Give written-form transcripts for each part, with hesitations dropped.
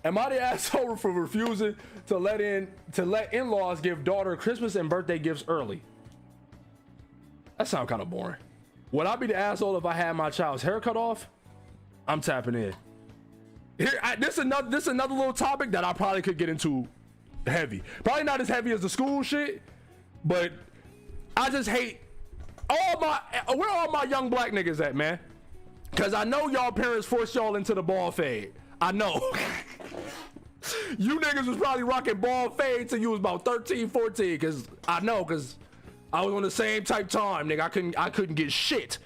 Am I the asshole for refusing to let in-laws give daughter Christmas and birthday gifts early? That sounds kind of boring. Would I be the asshole if I had my child's hair cut off? I'm tapping in. This is another little topic that I probably could get into heavy. Probably not as heavy as the school shit, but I just hate where all my young black niggas at, man? Cause I know y'all parents forced y'all into the ball fade. I know. You niggas was probably rocking ball fade till you was about 13, 14. Cause I know, cause I was on the same type time, nigga. I couldn't get shit.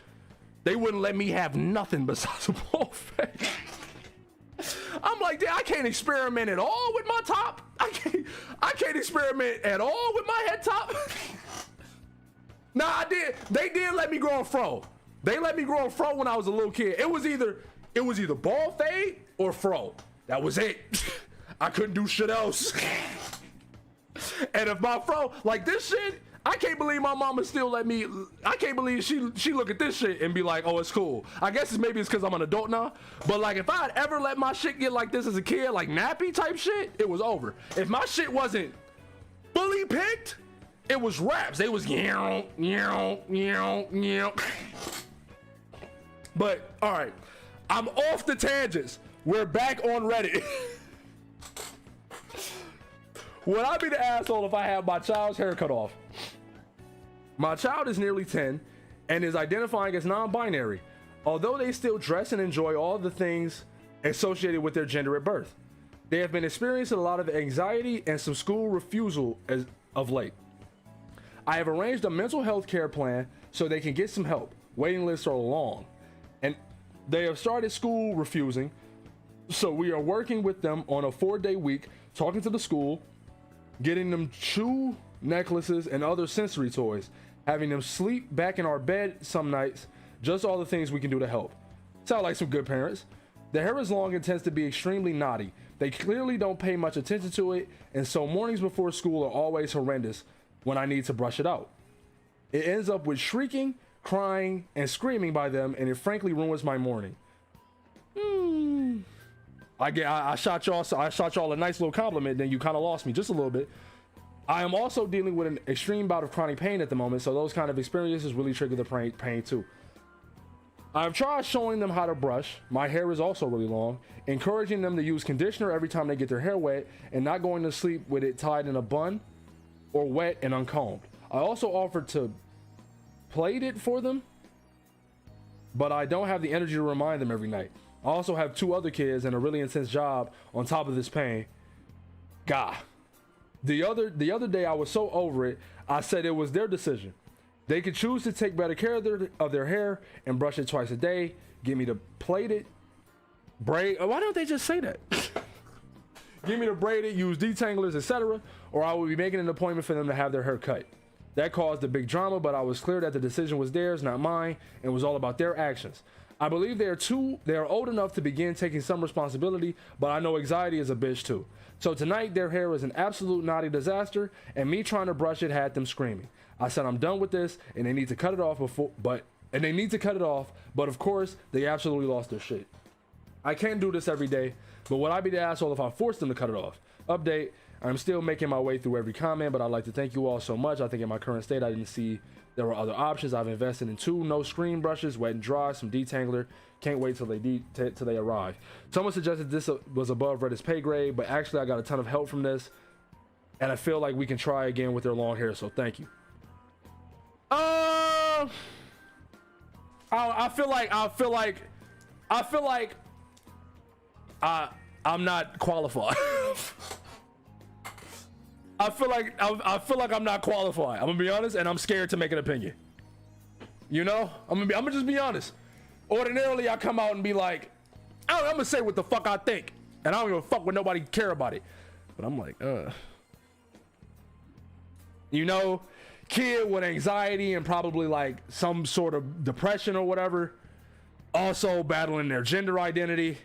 They wouldn't let me have nothing besides a ball fade. I'm like, I can't experiment at all with my top. I can't experiment at all with my head top. Nah, I did. They did let me grow a fro. They let me grow a fro when I was a little kid. It was either ball fade or fro. That was it. I couldn't do shit else. And if my fro, like this shit, I can't believe my mama still let me. I can't believe she look at this shit and be like, oh, it's cool. I guess maybe it's because I'm an adult now. But like, if I had ever let my shit get like this as a kid, like nappy type shit, it was over. If my shit wasn't fully picked, it was raps. They was But all right, I'm off the tangents. We're back on Reddit. Would I be the asshole if I had my child's hair cut off? My child is nearly 10 and is identifying as non-binary, although they still dress and enjoy all the things associated with their gender at birth. They have been experiencing a lot of anxiety and some school refusal as of late. I have arranged a mental health care plan so they can get some help. Waiting lists are long, and they have started school refusing, so we are working with them on a 4-day week, talking to the school, getting them chew necklaces and other sensory toys, having them sleep back in our bed some nights, just all the things we can do to help. Sound like some good parents. The hair is long and tends to be extremely naughty. They clearly don't pay much attention to it, and so mornings before school are always horrendous when I need to brush it out. It ends up with shrieking, crying, and screaming by them, and it frankly ruins my morning. I shot y'all a nice little compliment, then you kind of lost me just a little bit. I am also dealing with an extreme bout of chronic pain at the moment, so those kind of experiences really trigger the pain too. I've tried showing them how to brush. My hair is also really long, encouraging them to use conditioner every time they get their hair wet, and not going to sleep with it tied in a bun or wet and uncombed. I also offered to plait it for them, but I don't have the energy to remind them every night. I also have 2 other kids and a really intense job on top of this pain. God. The other day I was so over it, I said it was their decision. They could choose to take better care of their hair and brush it twice a day, get me to plait it, braid. Why don't they just say that? Get me to braid it, use detanglers, etc., or I will be making an appointment for them to have their hair cut. That caused a big drama, but I was clear that the decision was theirs, not mine, and was all about their actions. I believe they are old enough to begin taking some responsibility, but I know anxiety is a bitch too. So tonight their hair is an absolute naughty disaster, and me trying to brush it had them screaming. I said I'm done with this, and they need to cut it off but of course they absolutely lost their shit. I can't do this every day, but would I be the asshole if I forced them to cut it off? Update, I'm still making my way through every comment, but I'd like to thank you all so much. I think in my current state I didn't see there were other options. I've invested in 2 no screen brushes, wet and dry, some detangler. Can't wait till they arrive. Someone suggested this was above Reddit's pay grade, but actually I got a ton of help from this, and I feel like we can try again with their long hair, so thank you. I feel like I'm not qualified. I feel like I'm not qualified. I'm gonna be honest, and I'm scared to make an opinion. You know, I'm gonna just be honest. Ordinarily, I come out and be like, I'm gonna say what the fuck I think, and I don't give a fuck what nobody care about it. But I'm like, you know, kid with anxiety and probably like some sort of depression or whatever, also battling their gender identity.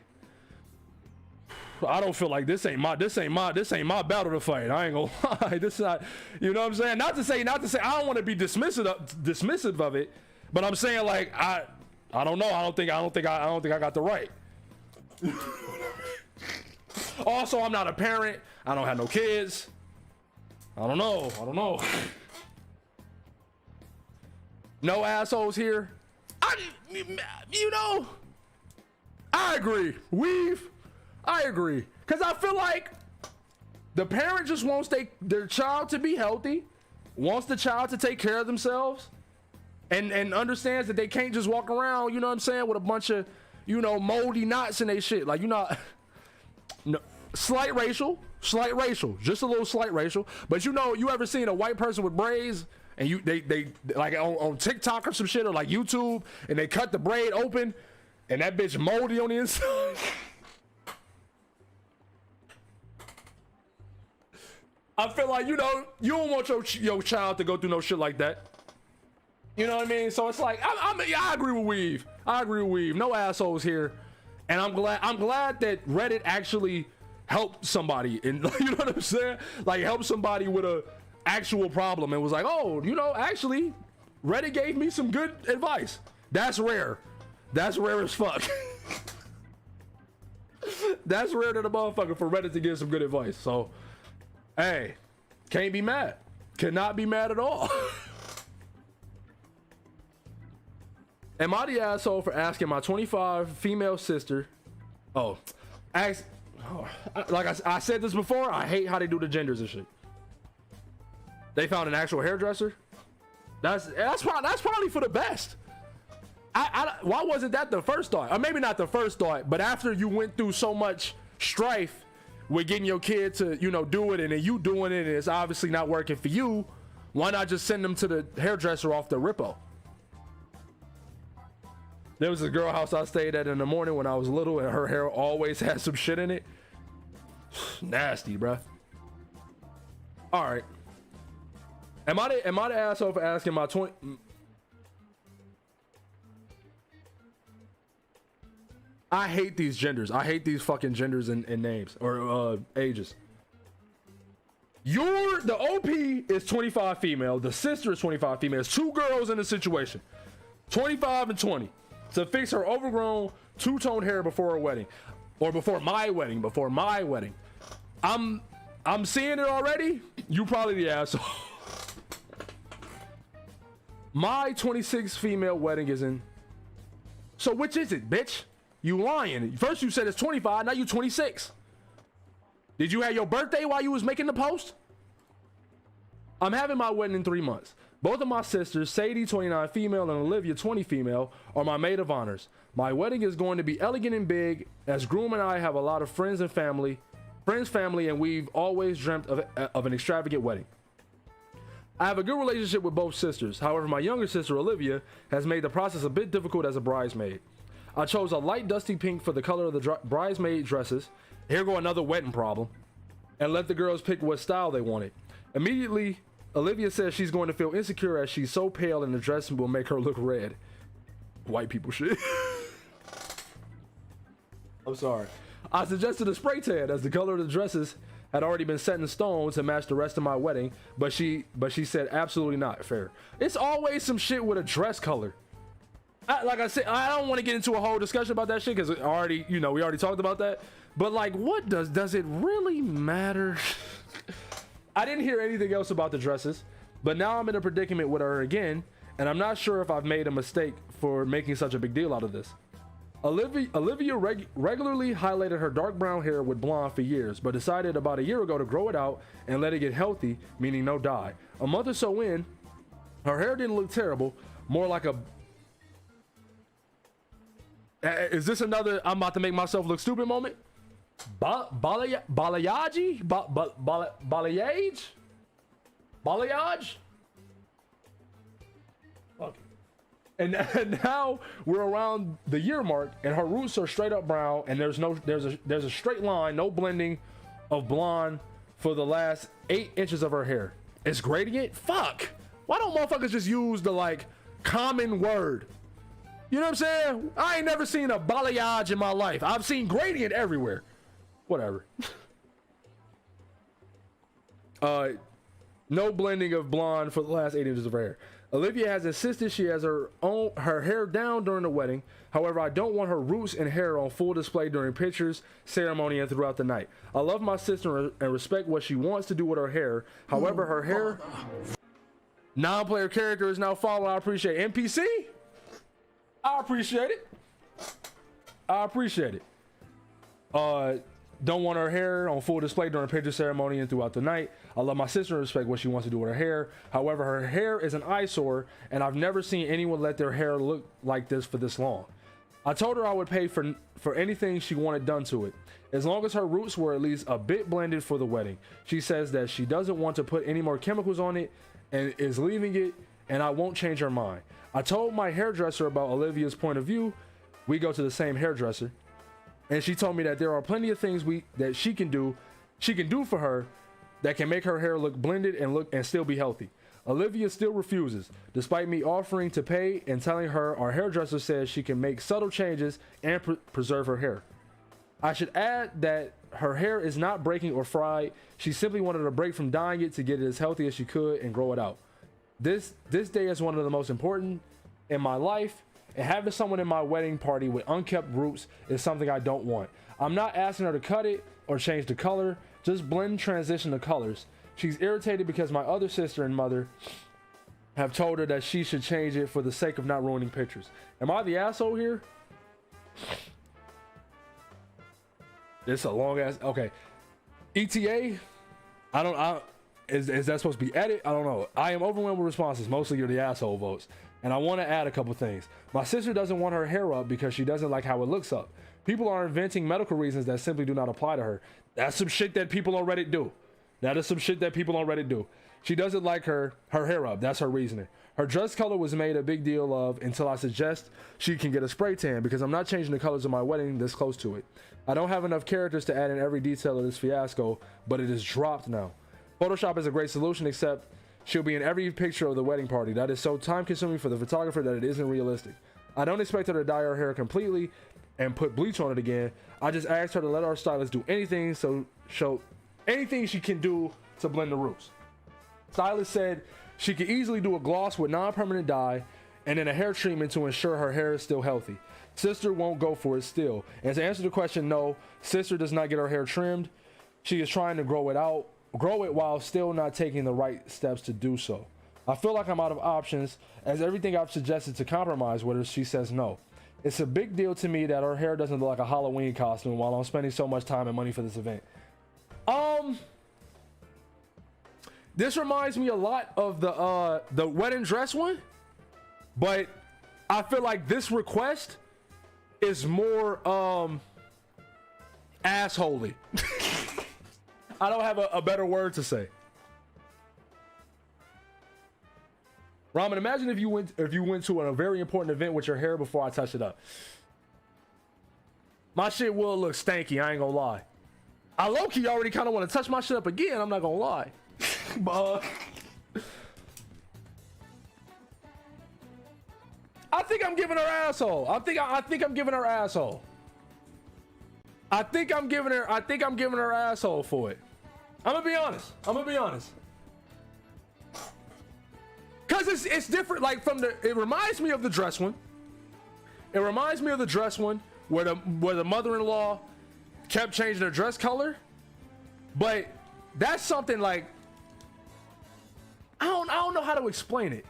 I don't feel like this ain't my battle to fight. I ain't gonna lie. This is not, you know what I'm saying? Not to say I don't want to be dismissive of it, but I'm saying like I don't know. I don't think I got the right. Also, I'm not a parent. I don't have no kids. I don't know. No assholes here. You know, I agree. I agree. Because I feel like the parent just wants their child to be healthy, wants the child to take care of themselves, and understands that they can't just walk around, you know what I'm saying, with a bunch of, you know, moldy knots in their shit. Like, you know, no, slight racial, just a little slight racial. But you know, you ever seen a white person with braids and they like on TikTok or some shit, or like YouTube, and they cut the braid open and that bitch moldy on the inside? I feel like, you know, you don't want your child to go through no shit like that. You know what I mean? So it's like, I agree with Weave. No assholes here. And I'm glad that Reddit actually helped somebody. And you know what I'm saying? Like, helped somebody with a actual problem and was like, oh, you know, actually, Reddit gave me some good advice. That's rare. That's rare as fuck. That's rare to the motherfucker for Reddit to give some good advice. So, hey, can't be mad. Cannot be mad at all. Am I the asshole for asking my 25 female sister? Like I said this before, I hate how they do the genders and shit. They found an actual hairdresser. That's probably for the best. Why wasn't that the first thought? Or maybe not the first thought, but after you went through so much strife with getting your kid to, you know, do it, and then you doing it, and it's obviously not working for you, why not just send them to the hairdresser off the Rippo? There was a girl house I stayed at in the morning when I was little, and her hair always had some shit in it. Nasty, bruh. All right. Am I the asshole for asking my 20? I hate these genders. I hate these fucking genders and names or ages. The OP is 25 female. The sister is 25 female. It's two girls in the situation. 25 and 20. To fix her overgrown two-tone hair before her wedding, or before my wedding. I'm seeing it already. You probably the asshole. My 26 female wedding is in. So which is it, bitch? You lying. First you said it's 25, now you 26. Did you have your birthday while you was making the post? I'm having my wedding in 3 months. Both of my sisters, Sadie 29 female and Olivia 20 female, are my maid of honors. My wedding is going to be elegant and big, as groom and I have a lot of friends, family, and we've always dreamt of an extravagant wedding. I have a good relationship with both sisters. However, my younger sister Olivia has made the process a bit difficult as a bridesmaid. I chose a light dusty pink for the color of the bridesmaid dresses. Here go another wedding problem. And let the girls pick what style they wanted. Immediately, Olivia says she's going to feel insecure as she's so pale and the dress will make her look red. White people shit. I'm sorry. I suggested a spray tan as the color of the dresses had already been set in stone to match the rest of my wedding, but she said absolutely not. Fair. It's always some shit with a dress color. Like I said, I don't want to get into a whole discussion about that shit because we already talked about that. But like, what does it really matter? I didn't hear anything else about the dresses, but now I'm in a predicament with her again, and I'm not sure if I've made a mistake for making such a big deal out of this. Olivia regularly highlighted her dark brown hair with blonde for years, but decided about a year ago to grow it out and let it get healthy, meaning no dye. A month or so in, her hair didn't look terrible, more like a... Is this another I'm about to make myself look stupid moment? Balayage? Fuck. And now we're around the year mark, and her roots are straight up brown, and there's a straight line, no blending of blonde for the last 8 inches of her hair. It's gradient? Fuck. Why don't motherfuckers just use the like common word? You know what I'm saying? I ain't never seen a balayage in my life. I've seen gradient everywhere. Whatever. No blending of blonde for the last 8 inches of her hair. Olivia has insisted she has her hair down during the wedding. However, I don't want her roots and hair on full display during pictures, ceremony, and throughout the night. I love my sister and respect what she wants to do with her hair. However, her hair non-player character is now following. I appreciate it. NPC. I appreciate it. I appreciate it. Don't want her hair on full display during picture, ceremony, and throughout the night. I love my sister and respect what she wants to do with her hair. However, her hair is an eyesore, and I've never seen anyone let their hair look like this for this long. I told her I would pay for anything she wanted done to it, as long as her roots were at least a bit blended for the wedding. She says that she doesn't want to put any more chemicals on it and is leaving it, and I won't change her mind. I told my hairdresser about Olivia's point of view. We go to the same hairdresser, and she told me that there are plenty of things that she can do for her that can make her hair look blended and still be healthy. Olivia still refuses, despite me offering to pay and telling her our hairdresser says she can make subtle changes and preserve her hair. I should add that her hair is not breaking or fried. She simply wanted a break from dyeing it to get it as healthy as she could and grow it out. This day is one of the most important in my life, and having someone in my wedding party with unkept roots is something I don't want. I'm not asking her to cut it or change the color, just blend transition the colors. She's irritated because my other sister and mother have told her that she should change it for the sake of not ruining pictures. Am I the asshole here? It's a long ass. Okay. ETA. Is that supposed to be edit? I don't know. I am overwhelmed with responses. Mostly you're the asshole votes. And I want to add a couple things. My sister doesn't want her hair up because she doesn't like how it looks up. People are inventing medical reasons that simply do not apply to her. That's some shit that people on Reddit do. That is some shit that people on Reddit do. She doesn't like her hair up. That's her reasoning. Her dress color was made a big deal of until I suggest she can get a spray tan because I'm not changing the colors of my wedding this close to it. I don't have enough characters to add in every detail of this fiasco, but it is dropped now. Photoshop is a great solution, except she'll be in every picture of the wedding party. That is so time consuming for the photographer that it isn't realistic. I don't expect her to dye her hair completely and put bleach on it again. I just asked her to let our stylist do anything anything she can do to blend the roots. Stylist said she could easily do a gloss with non-permanent dye and then a hair treatment to ensure her hair is still healthy. Sister won't go for it still. And to answer the question, no, sister does not get her hair trimmed. She is trying to grow it while still not taking the right steps to do so. I feel like I'm out of options, as everything I've suggested to compromise with her, she says no. It's a big deal to me that her hair doesn't look like a Halloween costume while I'm spending so much time and money for this event. This reminds me a lot of the wedding dress one, but I feel like this request is more assholey. I don't have a better word to say. Ramen, imagine if you went to a very important event with your hair before I touch it up. My shit will look stanky, I ain't gonna lie. I low-key already kind of want to touch my shit up again, I'm not gonna lie. But I think I'm giving her asshole. I think I'm giving her asshole. I think I'm giving her asshole for it. I'm gonna be honest. Cause it's different. Like it reminds me of the dress one. It reminds me of the dress one where the mother-in-law kept changing her dress color. But that's something like I don't know how to explain it.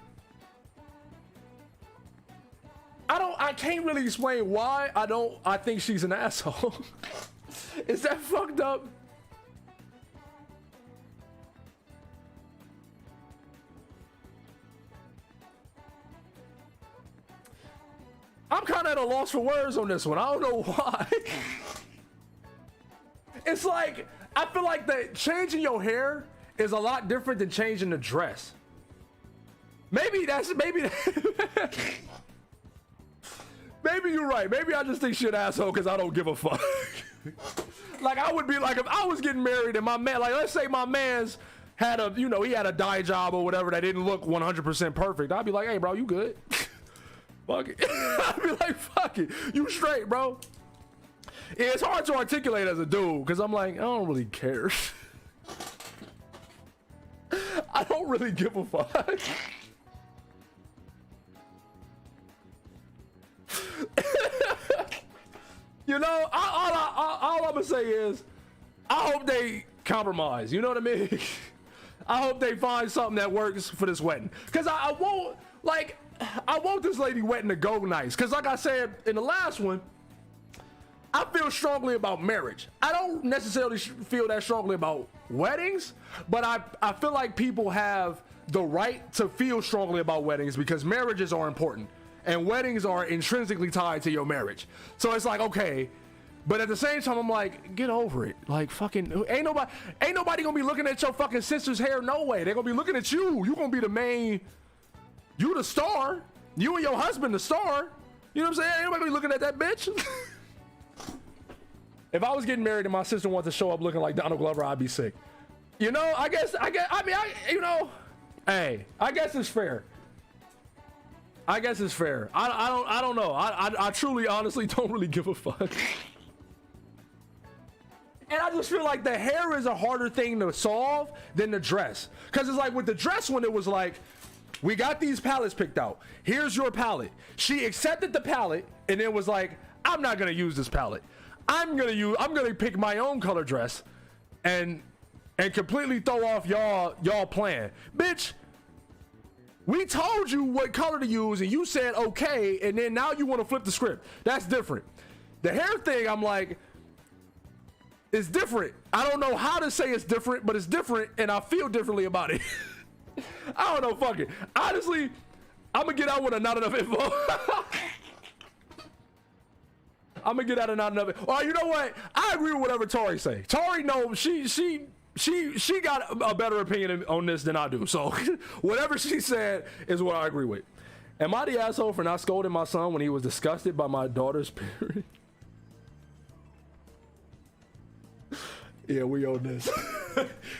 I can't really explain why I think she's an asshole. Is that fucked up? I'm kind of at a loss for words on this one. I don't know why. It's like, I feel like that changing your hair is a lot different than changing the dress. Maybe maybe you're right. Maybe I just think shit asshole because I don't give a fuck. Like I would be like if I was getting married and my man, like let's say my man's had he had a dye job or whatever that didn't look 100% perfect. I'd be like, hey bro, you good? Fuck it. I'd be like, fuck it. You straight, bro. Yeah, it's hard to articulate as a dude because I'm like, I don't really care. I don't really give a fuck. You know, all I'm gonna say is, I hope they compromise. You know what I mean? I hope they find something that works for this wedding. Cause I want this lady wedding to go nice. Cause like I said in the last one, I feel strongly about marriage. I don't necessarily feel that strongly about weddings, but I feel like people have the right to feel strongly about weddings because marriages are important and weddings are intrinsically tied to your marriage. So it's like, okay, but at the same time, I'm like, get over it. Like, fucking, ain't nobody gonna be looking at your fucking sister's hair. No way. They're gonna be looking at you. You gonna be the main, you the star. You and your husband the star. You know what I'm saying? Ain't nobody gonna be looking at that bitch. If I was getting married and my sister wanted to show up looking like Donald Glover, I'd be sick. You know, I guess it's fair. I guess it's fair. I don't know. I truly, honestly don't really give a fuck. And I just feel like the hair is a harder thing to solve than the dress. Cause it's like with the dress one, it was like, we got these palettes picked out. Here's your palette. She accepted the palette and it was like, I'm not gonna use this palette. I'm gonna pick my own color dress and completely throw off y'all plan. Bitch, we told you what color to use and you said okay, and then now you want to flip the script. That's different. The hair thing, I'm like, it's different. I don't know how to say it's different, but it's different and I feel differently about it. I don't know, fuck it. Honestly, I'm gonna get out with a not enough info. I'm gonna get out of not enough. Oh, you know what? I agree with whatever Tori say. Tori knows she got a better opinion on this than I do. So whatever she said is what I agree with. Am I the asshole for not scolding my son when he was disgusted by my daughter's period? Yeah, we own this.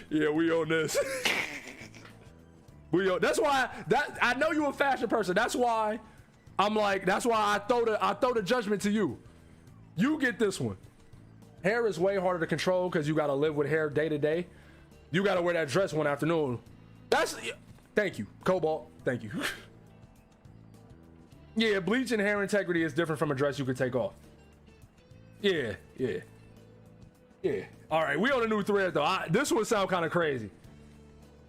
Yeah, we own this. That's why I know you a fashion person. That's why I'm like, that's why I throw the judgment to you. You get this one. Hair is way harder to control because you got to live with hair day to day. You got to wear that dress one afternoon. Thank you, Cobalt. Thank you. Yeah, bleaching hair integrity is different from a dress you could take off. Yeah. All right, we on a new thread though. This one sound kind of crazy.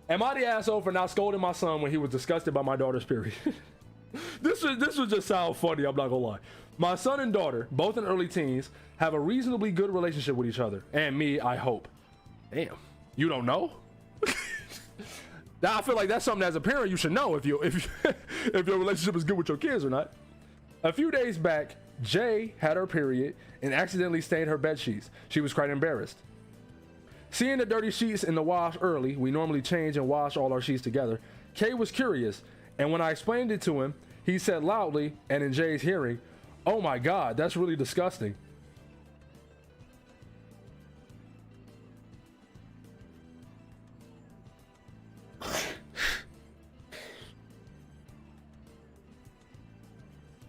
Am I the asshole for not scolding my son when he was disgusted by my daughter's period? This would just sound funny, I'm not gonna lie. My son and daughter, both in early teens, have a reasonably good relationship with each other. And me, I hope. Damn, you don't know? Now I feel like that's something as a parent you should know if your relationship is good with your kids or not. A few days back, Jay had her period and accidentally stained her bed sheets. She was quite embarrassed. Seeing the dirty sheets in the wash early, we normally change and wash all our sheets together. Kay was curious, and when I explained it to him, he said loudly and in Jay's hearing, "Oh my God, that's really disgusting."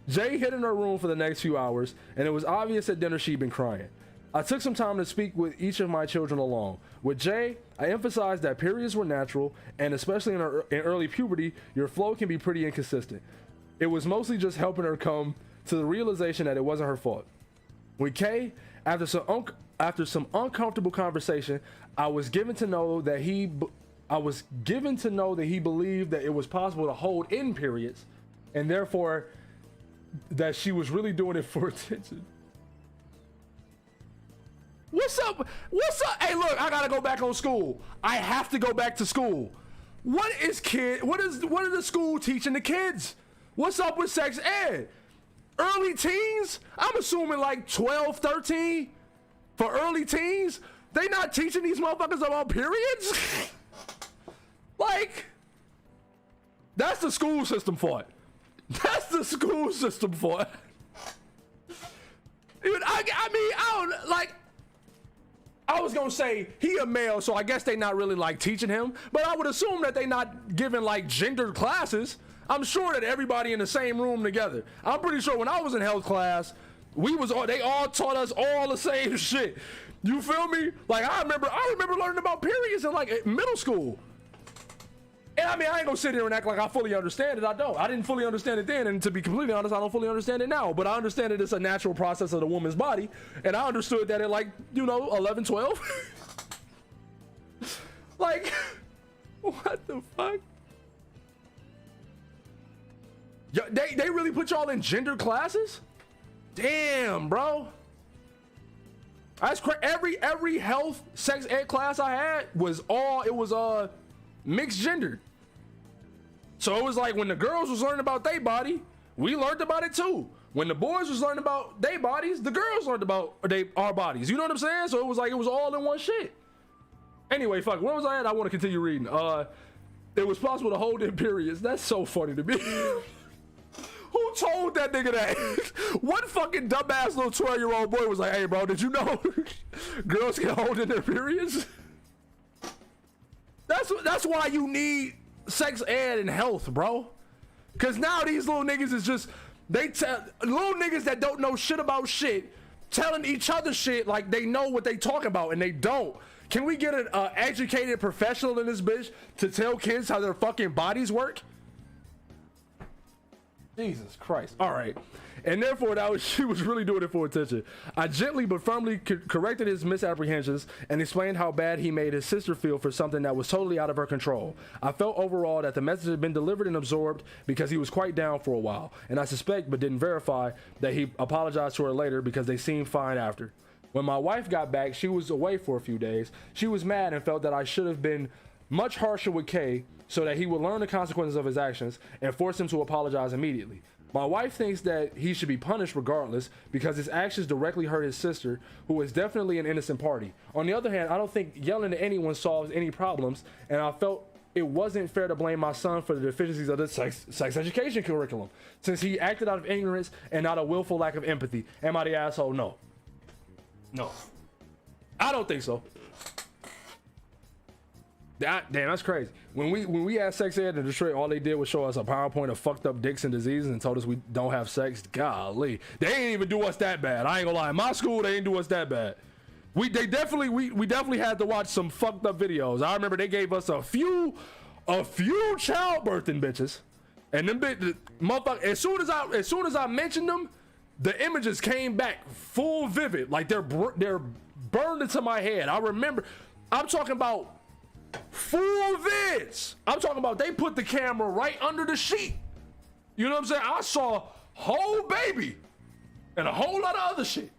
Jay hid in her room for the next few hours, and it was obvious at dinner she'd been crying. I took some time to speak with each of my children along. With Jay, I emphasized that periods were natural, and especially in early puberty, your flow can be pretty inconsistent. It was mostly just helping her come to the realization that it wasn't her fault. With Kay, after some uncomfortable conversation, I was given to know that he believed that it was possible to hold in periods, and therefore that she was really doing it for attention. What's up? Hey, look, I gotta go back on school. I have to go back to school. What is the school teaching the kids? What's up with sex ed? Early teens? I'm assuming like 12, 13 for early teens. They not teaching these motherfuckers about periods? Like, that's the school system fault. That's the school system fault. Dude, I was gonna say he a male, so I guess they not really like teaching him, but I would assume that they not giving like gendered classes. I'm sure that everybody in the same room together. I'm pretty sure when I was in health class, they all taught us all the same shit. You feel me? Like I remember learning about periods in like middle school. And I mean, I ain't gonna sit here and act like I fully understand it. I don't. I didn't fully understand it then, and to be completely honest, I don't fully understand it now. But I understand that it's a natural process of the woman's body, and I understood that at like, you know, 11, 12. Like, what the fuck? Yo, they really put y'all in gender classes? Damn, bro. That's crazy. Every health sex ed class I had was mixed gender. So it was like when the girls was learning about their body, we learned about it too. When the boys was learning about their bodies, the girls learned about our bodies. You know what I'm saying? So it was like it was all in one shit. Anyway, fuck, where was I at? I want to continue reading. It was possible to hold in periods. That's so funny to me. Who told that nigga that? What fucking dumbass little 12-year-old boy was like, hey bro, did you know girls can hold in their periods? That's why you need sex ed and health, bro. Cause now these little niggas is just, little niggas that don't know shit about shit telling each other shit like they know what they talk about and they don't. Can we get an educated professional in this bitch to tell kids how their fucking bodies work? Jesus Christ. All right. And therefore, she was really doing it for attention. I gently but firmly corrected his misapprehensions and explained how bad he made his sister feel for something that was totally out of her control. I felt overall that the message had been delivered and absorbed because he was quite down for a while. And I suspect, but didn't verify, that he apologized to her later because they seemed fine after. When my wife got back, she was away for a few days. She was mad and felt that I should have been much harsher with Kay so that he would learn the consequences of his actions and force him to apologize immediately. My wife thinks that he should be punished regardless because his actions directly hurt his sister, who is definitely an innocent party. On the other hand, I don't think yelling at anyone solves any problems, and I felt it wasn't fair to blame my son for the deficiencies of the sex education curriculum, since he acted out of ignorance and not a willful lack of empathy. Am I the asshole? No. No. I don't think so. Damn, that's crazy. When we had sex ed in Detroit, all they did was show us a PowerPoint of fucked up dicks and diseases and told us we don't have sex. Golly, they ain't even do us that bad. I ain't gonna lie. In my school, they ain't do us that bad. We definitely had to watch some fucked up videos. I remember they gave us a few childbirthing bitches, and them motherfucker. As soon as I mentioned them, the images came back full vivid, like they're burned into my head. I remember. I'm talking about full vids. I'm talking about they put the camera right under the sheet. You know what I'm saying? I saw whole baby and a whole lot of other shit.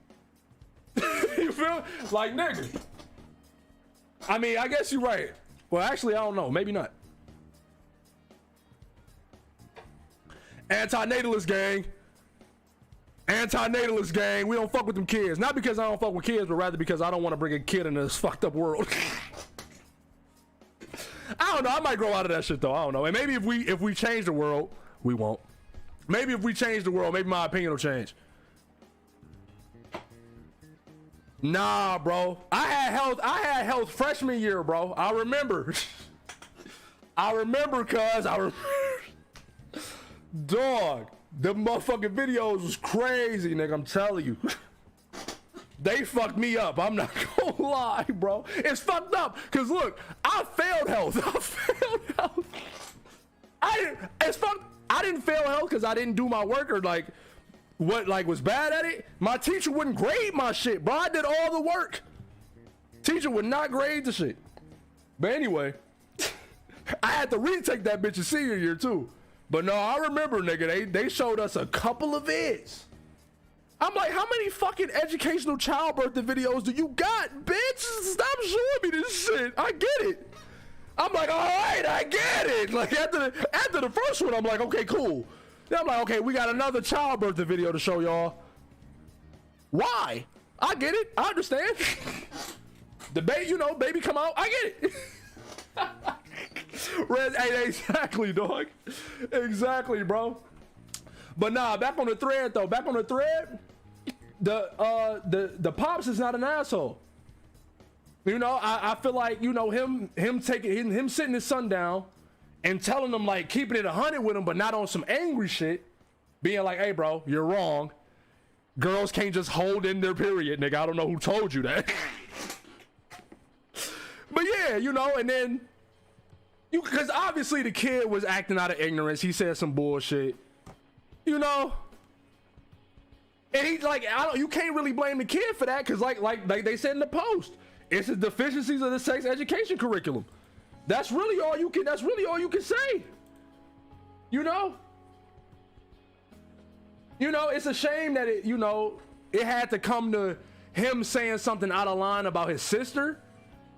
You feel me? Like, nigga. I mean, I guess you're right. Well, actually, I don't know. Maybe not. Anti-natalist gang. Anti-natalist gang. We don't fuck with them kids. Not because I don't fuck with kids, but rather because I don't want to bring a kid into this fucked up world. I don't know. I might grow out of that shit though. I don't know. And maybe if we change the world, we won't. Maybe if we change the world, maybe my opinion will change. Nah, bro. I had health freshman year, bro. I remember. Dog, the motherfucking videos was crazy, nigga. I'm telling you. They fucked me up. I'm not gonna lie, bro. It's fucked up. Cause look, I failed health. I didn't fail health because I didn't do my work or was bad at it. My teacher wouldn't grade my shit, bro. I did all the work. Teacher would not grade the shit. But anyway, I had to retake that bitch in senior year too. But no, I remember, nigga, they showed us a couple of vids. I'm like, how many fucking educational childbirthing videos do you got, bitch? Stop showing me this shit. I get it. I'm like, all right, I get it. Like after the first one, I'm like, okay, cool. Then I'm like, okay, we got another childbirthing video to show y'all. Why? I get it. I understand. The baby, baby come out. I get it. Red, hey, exactly, dog. Exactly, bro. But nah, back on the thread though. Back on the thread. The pops is not an asshole. I feel like him sitting his son down and telling him, like, keeping it 100 with him, but not on some angry shit, being like, hey bro, you're wrong. Girls can't just hold in their period, nigga. I don't know who told you that. But yeah, and then Because obviously the kid was acting out of ignorance. He said some bullshit, you know. And he's like, you can't really blame the kid for that, because like they said in the post, it's the deficiencies of the sex education curriculum. That's really all you can say. You know, it's a shame that it had to come to him saying something out of line about his sister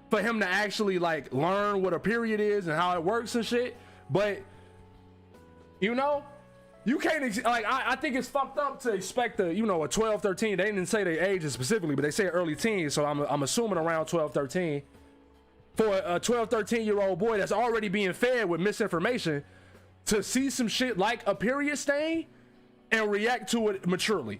for him to actually like learn what a period is and how it works and shit. But you can't I think it's fucked up to expect a 12, 13. They didn't say their ages specifically, but they say early teens, so I'm assuming around 12, 13. For a 12, 13-year-old boy that's already being fed with misinformation to see some shit like a period stain and react to it maturely.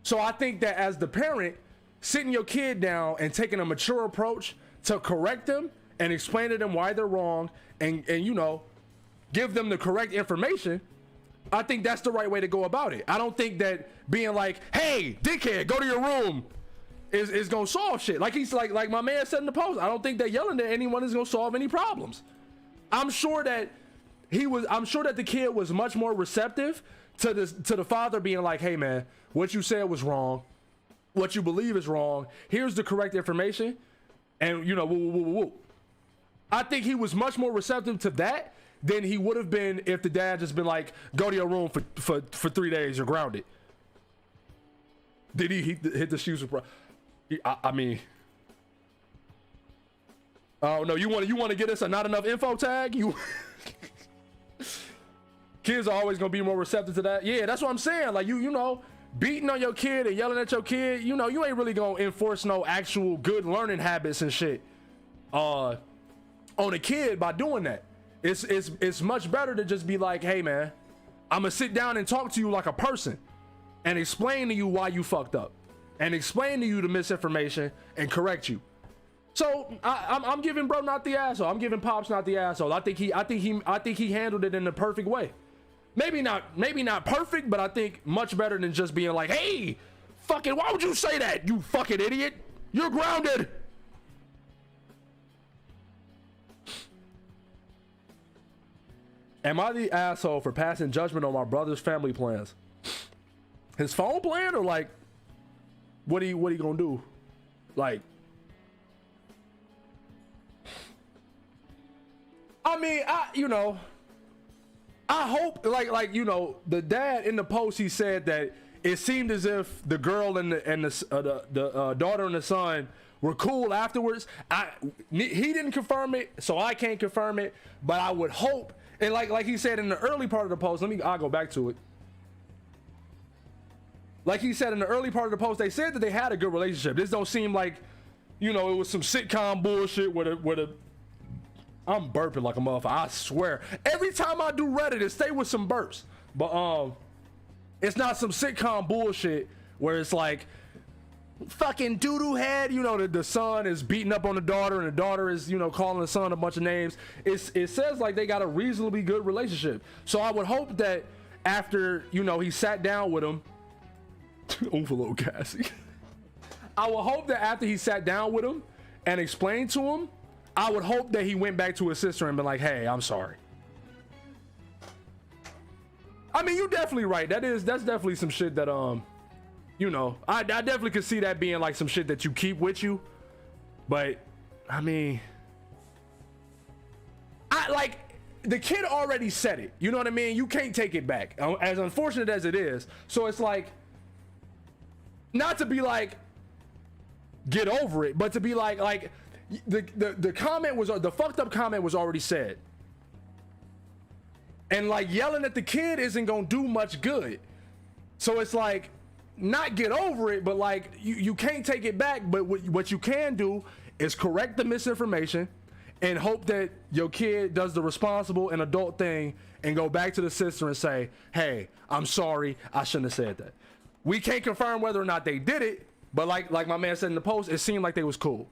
So I think that as the parent, sitting your kid down and taking a mature approach to correct them and explain to them why they're wrong and give them the correct information, I think that's the right way to go about it. I don't think that being like, hey, dickhead, go to your room is gonna solve shit. Like like my man said in the post, I don't think that yelling at anyone is gonna solve any problems. I'm sure that the kid was much more receptive to the father being like, hey man, what you said was wrong. What you believe is wrong. Here's the correct information. And woo, woo, woo, woo. I think he was much more receptive to that than he would have been if the dad just been like, go to your room for 3 days, you're grounded. Did he hit the shoes with I mean, oh no, you want to get us a not enough info tag? You kids are always gonna be more receptive to that. Yeah, that's what I'm saying. Like beating on your kid and yelling at your kid, you ain't really gonna enforce no actual good learning habits and shit on a kid by doing that. It's much better to just be like, hey man, I'm gonna sit down and talk to you like a person and explain to you why you fucked up and explain to you the misinformation and correct you. So I'm giving bro not the asshole. I'm giving Pops not the asshole. I think he handled it in the perfect way. Maybe not perfect, but I think much better than just being like, hey, fucking, why would you say that, you fucking idiot? You're grounded. Am I the asshole for passing judgment on my brother's family plans? His phone plan, or like, what he gonna do? Like, I mean, I hope like the dad in the post, he said that it seemed as if the girl and the daughter and the son were cool afterwards. He didn't confirm it, so I can't confirm it, but I would hope. And like he said in the early part of the post, I'll go back to it. Like he said in the early part of the post, they said that they had a good relationship. This don't seem like, it was some sitcom bullshit with a I'm burping like a motherfucker, I swear. Every time I do Reddit, it stay with some burps. But it's not some sitcom bullshit where it's like fucking doo-doo head, the son is beating up on the daughter and the daughter is, calling the son a bunch of names. It says like they got a reasonably good relationship. So I would hope that after, he sat down with him, overload Cassie. I would hope that after he sat down with him and explained to him, I would hope that he went back to his sister and been like, hey, I'm sorry. I mean, you're definitely right. That's definitely some shit that, I definitely could see that being like some shit that you keep with you. But, I mean, the kid already said it. You know what I mean? You can't take it back, as unfortunate as it is. So it's like, not to be like, get over it, but to be like, the comment was, the fucked up comment was already said, and like yelling at the kid isn't gonna do much good. So it's like, not get over it, but like you can't take it back. But what you can do is correct the misinformation and hope that your kid does the responsible and adult thing and go back to the sister and say, hey, I'm sorry, I shouldn't have said that. We can't confirm whether or not they did it, but like my man said in the post, it seemed like they was cool.